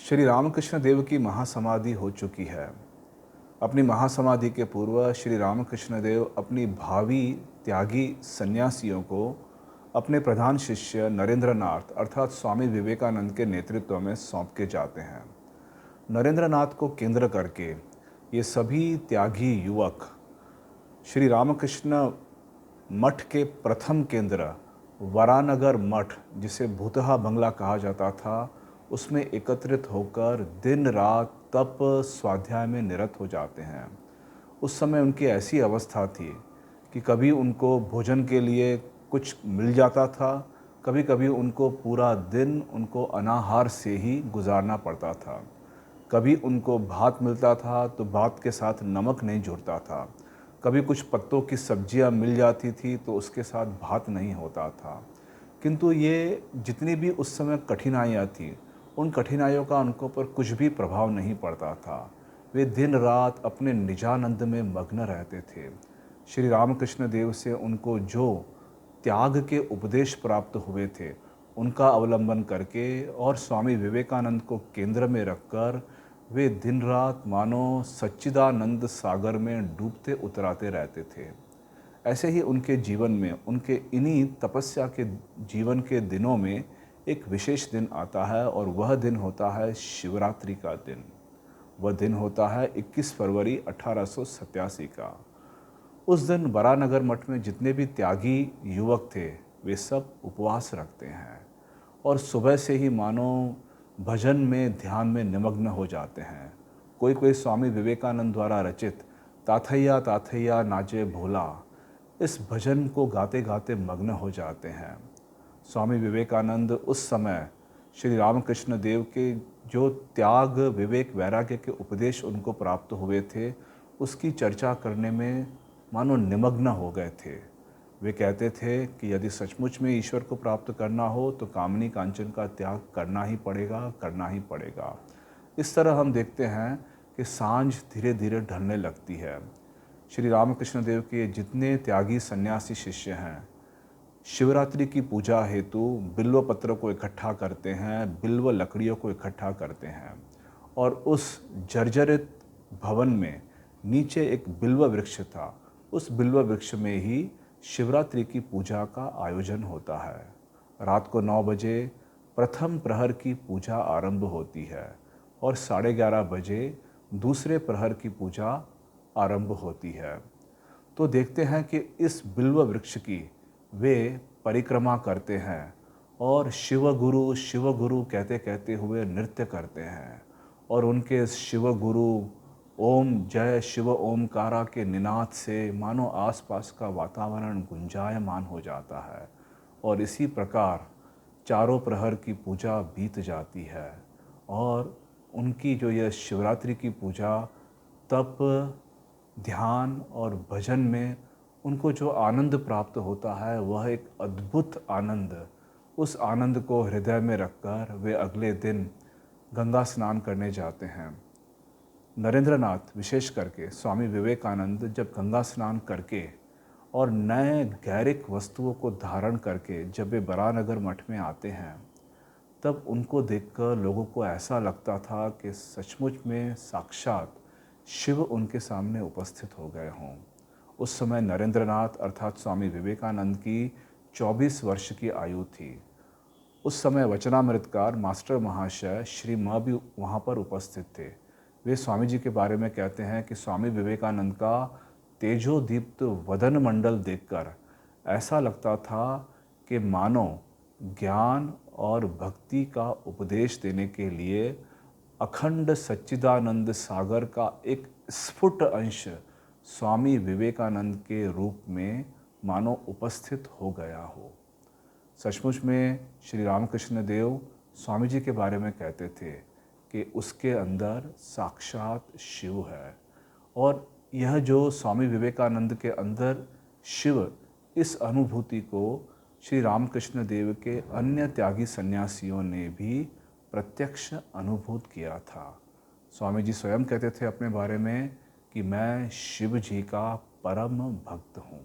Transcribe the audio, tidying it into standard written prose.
श्री रामकृष्ण देव की महासमाधि हो चुकी है। अपनी महासमाधि के पूर्व श्री रामकृष्ण देव अपनी भावी त्यागी सन्यासियों को अपने प्रधान शिष्य नरेंद्रनाथ अर्थात स्वामी विवेकानंद के नेतृत्व में सौंप के जाते हैं। नरेंद्रनाथ को केंद्र करके ये सभी त्यागी युवक श्री रामकृष्ण मठ के प्रथम केंद्र वरानगर मठ, जिसे भूतहा बंगला कहा जाता था, उसमें एकत्रित होकर दिन रात तप स्वाध्याय में निरत हो जाते हैं। उस समय उनकी ऐसी अवस्था थी कि कभी उनको भोजन के लिए कुछ मिल जाता था, कभी कभी उनको पूरा दिन उनको अनाहार से ही गुजारना पड़ता था। कभी उनको भात मिलता था तो भात के साथ नमक नहीं जुड़ता था, कभी कुछ पत्तों की सब्जियां मिल जाती थी तो उसके साथ भात नहीं होता था। किंतु ये जितनी भी उस समय कठिनाइयाँ थीं, उन कठिनाइयों का उनको पर कुछ भी प्रभाव नहीं पड़ता था। वे दिन रात अपने निजानंद में मग्न रहते थे। श्री रामकृष्ण देव से उनको जो त्याग के उपदेश प्राप्त हुए थे, उनका अवलंबन करके और स्वामी विवेकानंद को केंद्र में रखकर वे दिन रात मानो सच्चिदानंद सागर में डूबते उतराते रहते थे। ऐसे ही उनके जीवन में, उनके इन्हीं तपस्या के जीवन के दिनों में एक विशेष दिन आता है और वह दिन होता है शिवरात्रि का दिन। वह दिन होता है 21 फरवरी 1887 का। उस दिन बरानगर मठ में जितने भी त्यागी युवक थे, वे सब उपवास रखते हैं और सुबह से ही मानो भजन में, ध्यान में निमग्न हो जाते हैं। कोई कोई स्वामी विवेकानंद द्वारा रचित ताथैया ताथैया नाचे भोला, इस भजन को गाते गाते मग्न हो जाते हैं। स्वामी विवेकानंद उस समय श्री रामकृष्ण देव के जो त्याग, विवेक, वैराग्य के उपदेश उनको प्राप्त हुए थे, उसकी चर्चा करने में मानो निमग्न हो गए थे। वे कहते थे कि यदि सचमुच में ईश्वर को प्राप्त करना हो तो कामनी कांचन का त्याग करना ही पड़ेगा, करना ही पड़ेगा। इस तरह हम देखते हैं कि सांझ धीरे धीरे ढलने लगती है। श्री रामकृष्ण देव के जितने त्यागी सन्यासी शिष्य हैं, शिवरात्रि की पूजा हेतु बिल्व पत्र को इकट्ठा करते हैं, बिल्व लकड़ियों को इकट्ठा करते हैं और उस जर्जरित भवन में नीचे एक बिल्व वृक्ष था। उस बिल्व वृक्ष में ही शिवरात्रि की पूजा का आयोजन होता है। रात को 9 बजे प्रथम प्रहर की पूजा आरंभ होती है और 11:30 बजे दूसरे प्रहर की पूजा आरंभ होती है। तो देखते हैं कि इस बिल्व वृक्ष की वे परिक्रमा करते हैं और शिव गुरु कहते कहते हुए नृत्य करते हैं और उनके शिव गुरु ओम जय शिव ओमकारा के निनाद से मानो आसपास का वातावरण गुंजायमान हो जाता है और इसी प्रकार चारों प्रहर की पूजा बीत जाती है और उनकी जो यह शिवरात्रि की पूजा, तप, ध्यान और भजन में उनको जो आनंद प्राप्त होता है, वह एक अद्भुत आनंद। उस आनंद को हृदय में रखकर वे अगले दिन गंगा स्नान करने जाते हैं। नरेंद्रनाथ, विशेष करके स्वामी विवेकानंद, जब गंगा स्नान करके और नए गैरिक वस्तुओं को धारण करके जब वे बरानगर मठ में आते हैं, तब उनको देखकर लोगों को ऐसा लगता था कि सचमुच में साक्षात शिव उनके सामने उपस्थित हो गए हों। उस समय नरेंद्रनाथ अर्थात स्वामी विवेकानंद की 24 वर्ष की आयु थी। उस समय वचनामृतकार मास्टर महाशय श्री माँ भी वहाँ पर उपस्थित थे। वे स्वामी जी के बारे में कहते हैं कि स्वामी विवेकानंद का तेजोदीप्त वदन मंडल देखकर ऐसा लगता था कि मानो ज्ञान और भक्ति का उपदेश देने के लिए अखंड सच्चिदानंद सागर का एक स्फुट अंश स्वामी विवेकानंद के रूप में मानो उपस्थित हो गया हो। सचमुच में श्री रामकृष्ण देव स्वामी जी के बारे में कहते थे कि उसके अंदर साक्षात शिव है और यह जो स्वामी विवेकानंद के अंदर शिव, इस अनुभूति को श्री रामकृष्ण देव के अन्य त्यागी सन्यासियों ने भी प्रत्यक्ष अनुभूत किया था। स्वामी जी स्वयं कहते थे अपने बारे में कि मैं शिव जी का परम भक्त हूँ।